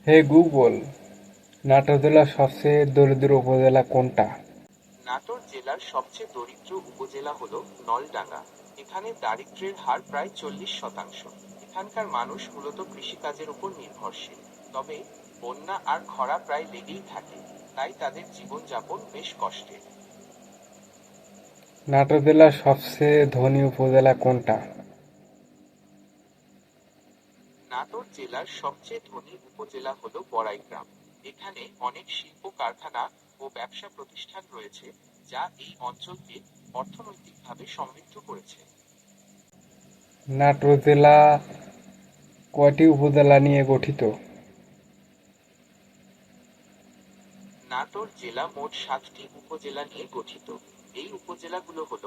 Hey Google, Natore জেলার সবচেয়ে দরিদ্র উপজেলা কোনটা? নাটোর জেলার সবচেয়ে দরিদ্র উপজেলা হল নলডাঙ্গা। এখানে দারিদ্র্যের হার প্রায় 40%। এখানকার মানুষ মূলত কৃষিকাজের উপর নির্ভরশীল। তবে বন্যা আর খরা প্রায় লেগেই থাকে, তাই তাদের জীবনযাপন বেশ কষ্টের। নাটোর জেলার সবচেয়ে ধনী উপজেলা কোনটা? নাটোর জেলার সবচেয়ে ধনী উপজেলা হল বড়াইগ্রাম। এখানে অনেক শিল্প কারখানা ও ব্যবসা প্রতিষ্ঠান রয়েছে, যা এই অঞ্চলকে অর্থনৈতিকভাবে সমৃদ্ধ করেছে। নাটোর জেলা কয়টি উপজেলা নিয়ে গঠিত? নাটোর জেলা মোট 7টি উপজেলা নিয়ে গঠিত। এই উপজেলাগুলো হল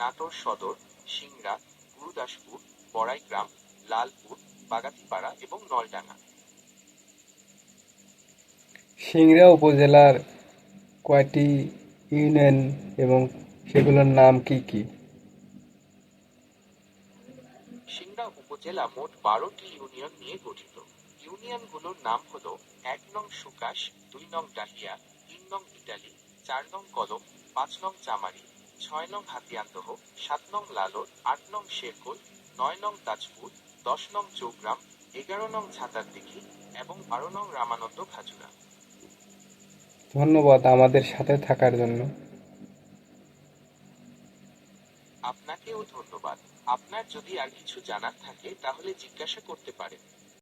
নাটোর সদর, সিংড়া, গুরুদাসপুর, বড়াইগ্রাম, লালপুর, বাগাতিপাড়া এবং নলডাঙ্গা। সিংড়া উপজেলার কয়টি ইউনিয়ন এবং সেগুলোর নাম কি কি? সিংড়া উপজেলা মোট 12টি ইউনিয়ন নিয়ে গঠিত। ইউনিয়নগুলোর নাম হল 1 নং সুকাশ, 2 নং ডাহিয়া, 3 নং ইটালি, 4 নং কলম, 5 নং চামারি, 6 নং হাতিয়ান্দহ, 7 নং লালর, 8 নং শেরকোল, 9 নং তাজপুর, 10 নং চৌগ্রাম, 11 নং ছাতারদিঘি এবং 12 নং রামানন্দ খাজুরা। ধন্যবাদ আমাদের সাথে থাকার জন্য। আপনাকেও ধন্যবাদ। আপনার যদি আর কিছু জানার থাকে তাহলে জিজ্ঞাসা করতে পারেন।